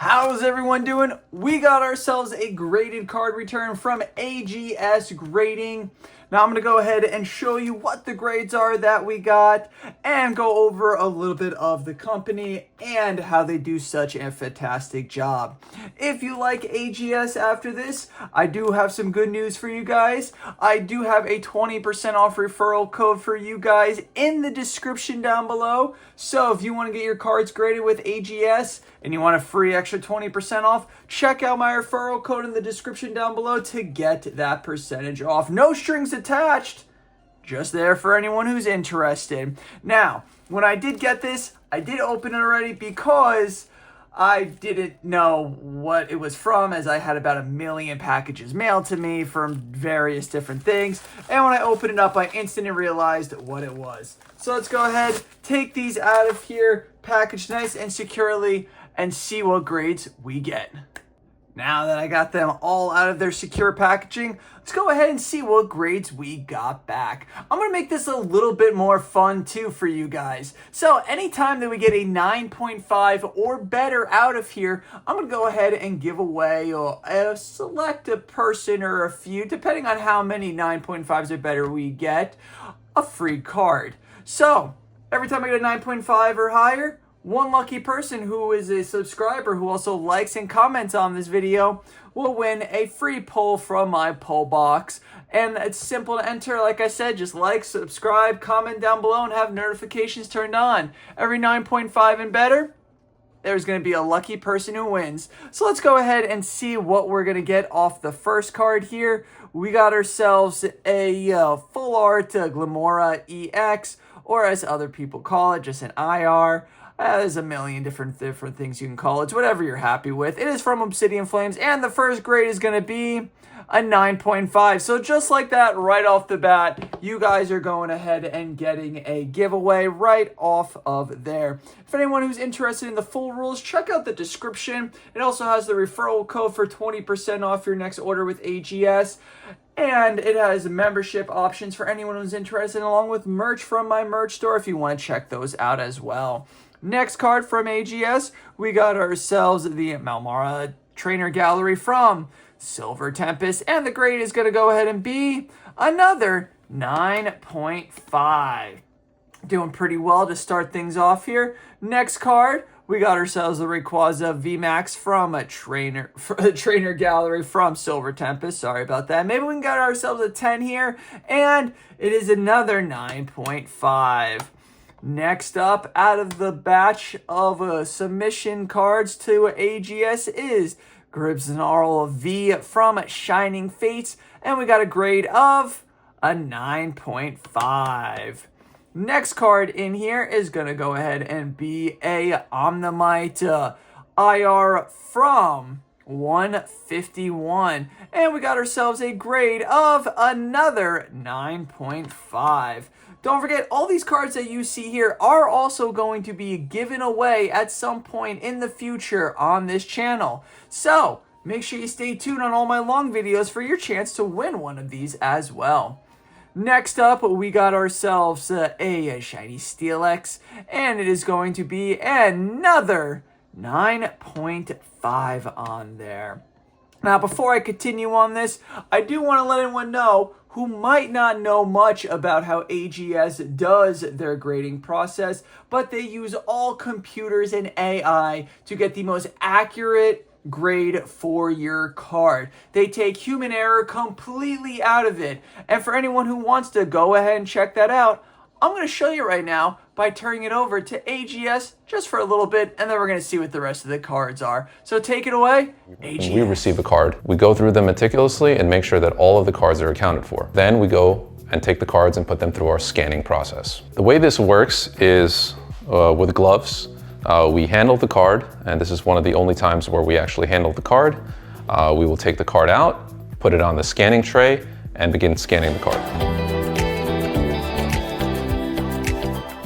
How's everyone doing? We got ourselves a graded card return from AGS Grading. Now I'm going to go ahead and show you what the grades are that we got and go over a little bit of the company and how they do such a fantastic job. If you like AGS after this, I do have some good news for you guys. I do have a 20% off referral code for you guys in the description down below. So if you want to get your cards graded with AGS and you want a free extra 20% off, check out my referral code in the description down below to get that percentage off. No strings attached, just there for anyone who's interested. Now, when I did get this, I did open it already because I didn't know what it was from, as I had about 1 million packages mailed to me from various different things. And when I opened it up, I instantly realized what it was. So let's go ahead, take these out of here, packaged nice and securely, and see what grades we get. Now that I got them all out of their secure packaging, let's go ahead and see what grades we got back. I'm going to make this a little bit more fun too for you guys. So anytime that we get a 9.5 or better out of here, I'm going to go ahead and give away a select a person or a few, depending on how many 9.5s or better we get, a free card. So every time I get a 9.5 or higher, one lucky person who is a subscriber who also likes and comments on this video will win a free poll from my poll box. And it's simple to enter. Like I said, just like, subscribe, comment down below, and have notifications turned on. Every 9.5 and better, there's going to be a lucky person who wins. So let's go ahead and see what we're going to get off the first card here. We got ourselves a full art Glamora EX, or as other people call it, just an IR. There's a million different things you can call it. It's whatever you're happy with. It is from Obsidian Flames, and the first grade is going to be a 9.5. So just like that, right off the bat, you guys are going ahead and getting a giveaway right off of there. For anyone who's interested in the full rules, check out the description. It also has the referral code for 20% off your next order with AGS. And it has membership options for anyone who's interested, along with merch from my merch store if you want to check those out as well. Next card from AGS, we got ourselves the Malmara Trainer Gallery from Silver Tempest, and the grade is going to go ahead and be another 9.5. Doing pretty well to start things off here. Next card, we got ourselves the Rayquaza VMAX from a Trainer Gallery from Silver Tempest. Sorry about that. Maybe we can get ourselves a 10 here, and it is another 9.5. Next up, out of the batch of submission cards to AGS is Grimmsnarl V from Shining Fates, and we got a grade of a 9.5. Next card in here is going to go ahead and be a Omnimite IR from 151, and we got ourselves a grade of another 9.5. Don't forget, all these cards that you see here are also going to be given away at some point in the future on this channel. So make sure you stay tuned on all my long videos for your chance to win one of these as well. Next up, we got ourselves a shiny Steelix, and it is going to be another 9.5 on there. Now, before I continue on this, I do want to let everyone know who might not know much about how AGS does their grading process, but they use all computers and AI to get the most accurate grade for your card. They take human error completely out of it. And for anyone who wants to go ahead and check that out, I'm going to show you right now by turning it over to AGS just for a little bit, and then we're going to see what the rest of the cards are. So take it away, AGS. When we receive a card, we go through them meticulously and make sure that all of the cards are accounted for. Then we go and take the cards and put them through our scanning process. The way this works is with gloves. We handle the card, and this is one of the only times where we actually handle the card. We will take the card out, put it on the scanning tray, and begin scanning the card.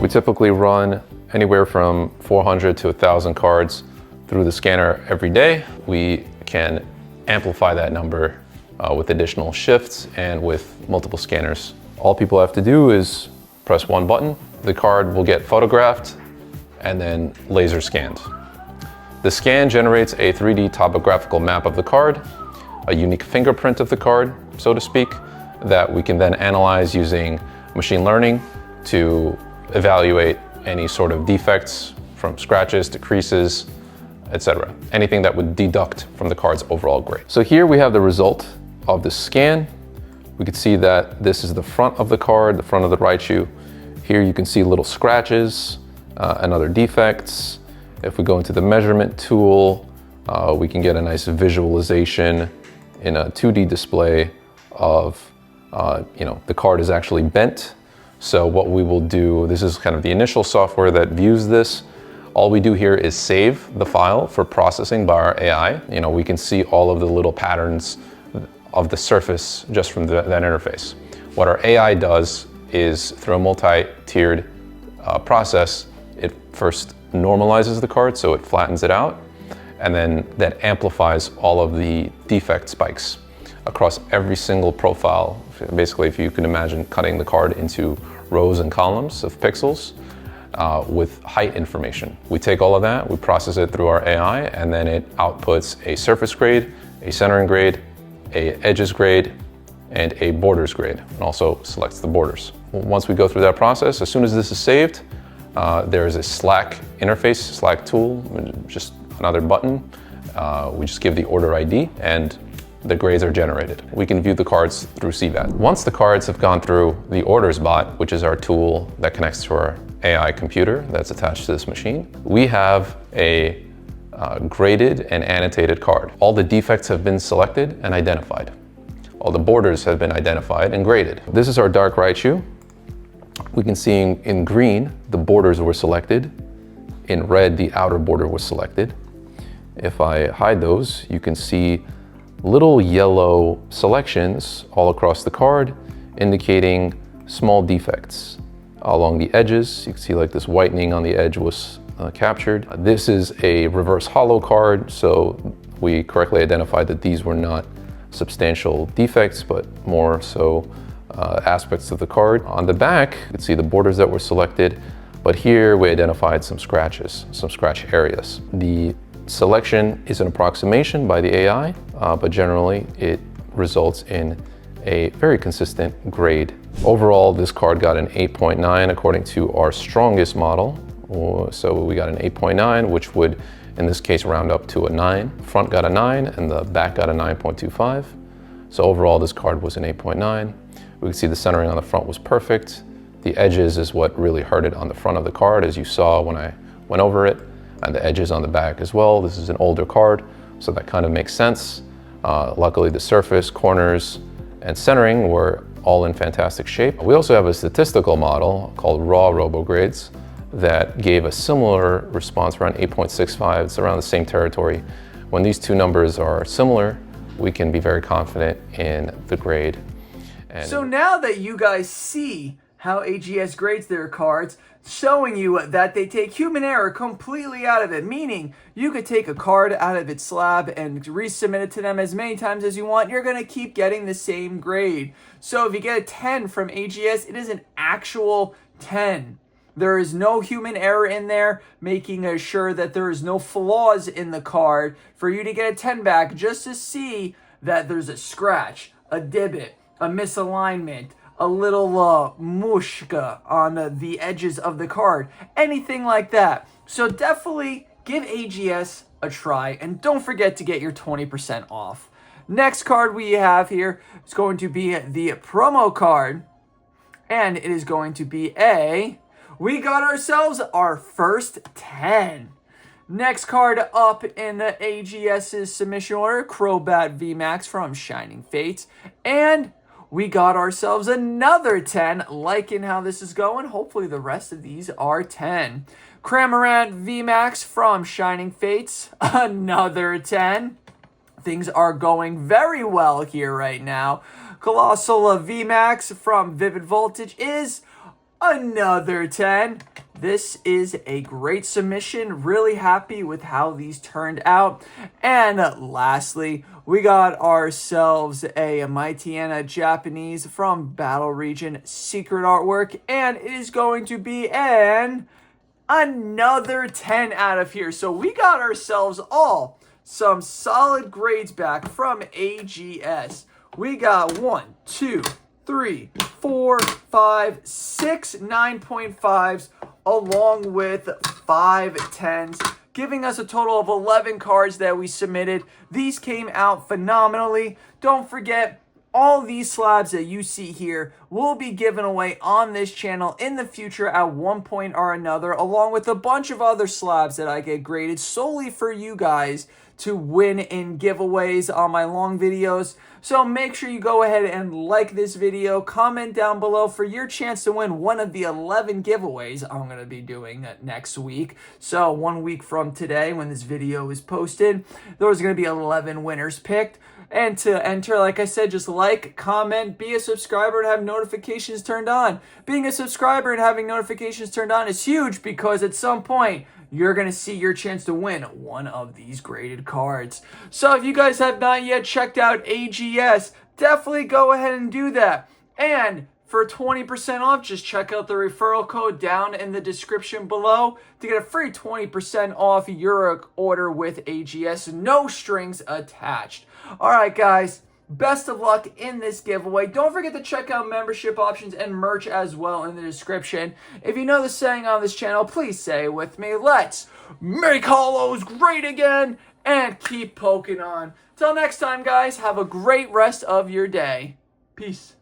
We typically run anywhere from 400 to 1,000 cards through the scanner every day. We can amplify that number with additional shifts and with multiple scanners. All people have to do is press one button. The card will get photographed and then laser scanned. The scan generates a 3D topographical map of the card, a unique fingerprint of the card, so to speak, that we can then analyze using machine learning to evaluate any sort of defects from scratches to creases, etc. Anything that would deduct from the card's overall grade. So here we have the result of the scan. We can see that this is the front of the card, the front of the Raichu. Here you can see little scratches and other defects. If we go into the measurement tool, we can get a nice visualization in a 2D display of, the card is actually bent. So what we will do, this is kind of the initial software that views this. All we do here is save the file for processing by our AI. We can see all of the little patterns of the surface just from that interface. What our AI does is, through a multi-tiered process, it first normalizes the card, so it flattens it out, and then that amplifies all of the defect spikes across every single profile. Basically, if you can imagine cutting the card into rows and columns of pixels with height information. We take all of that, we process it through our AI, and then it outputs a surface grade, a centering grade, a edges grade, and a borders grade, and also selects the borders. Once we go through that process, as soon as this is saved, there is a Slack interface, Slack tool, just another button. We just give the order ID and the grades are generated. We can view the cards through CVAT. Once the cards have gone through the orders bot, which is our tool that connects to our AI computer that's attached to this machine, we have a graded and annotated card. All the defects have been selected and identified. All the borders have been identified and graded. This is our dark Raichu. We can see in green, the borders were selected. In red, the outer border was selected. If I hide those, you can see little yellow selections all across the card, indicating small defects. Along the edges, you can see like this whitening on the edge was captured. This is a reverse hollow card, so we correctly identified that these were not substantial defects, but more so aspects of the card. On the back, you can see the borders that were selected, but here we identified some scratches, some scratch areas. The selection is an approximation by the AI, but generally it results in a very consistent grade. Overall, this card got an 8.9 according to our strongest model. So we got an 8.9, which would, in this case, round up to a 9. Front got a 9 and the back got a 9.25. So overall, this card was an 8.9. We can see the centering on the front was perfect. The edges is what really hurt it on the front of the card, as you saw when I went over it, and the edges on the back as well. This is an older card, so that kind of makes sense. Luckily, the surface, corners, and centering were all in fantastic shape. We also have a statistical model called raw RoboGrades that gave a similar response, around 8.65. It's around the same territory. When these two numbers are similar, we can be very confident in the grade. So now that you guys see how AGS grades their cards, showing you that they take human error completely out of it, meaning you could take a card out of its slab and resubmit it to them as many times as you want. You're going to keep getting the same grade. So if you get a 10 from AGS, it is an actual 10. There is no human error in there, making sure that there is no flaws in the card for you to get a 10 back, just to see that there's a scratch, a divot, a misalignment, a little mushka on the edges of the card, anything like that. So definitely give AGS a try, and don't forget to get your 20% off. Next card we have here is going to be the promo card, and it is going to be we got ourselves our first 10. Next card up in the AGS's submission order, Crobat VMAX from Shining Fates, and we got ourselves another 10, liking how this is going. Hopefully the rest of these are 10. Cramorant VMAX from Shining Fates, another 10. Things are going very well here right now. Colossal VMAX from Vivid Voltage is another 10. This is a great submission. Really happy with how these turned out. And lastly, we got ourselves a Mightyena Japanese from Battle Region Secret Artwork, and it is going to be an another 10 out of here. So we got ourselves all some solid grades back from AGS. We got 1, 2, 3, 4, 5, 6 9.5s along with 5 10s, giving us a total of 11 cards that we submitted. These came out phenomenally. Don't forget, all these slabs that you see here will be given away on this channel in the future at one point or another, along with a bunch of other slabs that I get graded solely for you guys to win in giveaways on my long videos. So make sure you go ahead and like this video, comment down below for your chance to win one of the 11 giveaways I'm going to be doing next week. So 1 week from today, when this video is posted, there's going to be 11 winners picked. And to enter, like I said, just like, comment, be a subscriber, and have notifications turned on. Being a subscriber and having notifications turned on is huge, because at some point, you're going to see your chance to win one of these graded cards. So if you guys have not yet checked out AGS, definitely go ahead and do that. And for 20% off, just check out the referral code down in the description below to get a free 20% off your order with AGS. No strings attached. All right, guys. Best of luck in this giveaway. Don't forget to check out membership options and merch as well in the description. If you know the saying on this channel, please say it with me. Let's make hollows great again and keep poking on. Till next time, guys, have a great rest of your day. Peace.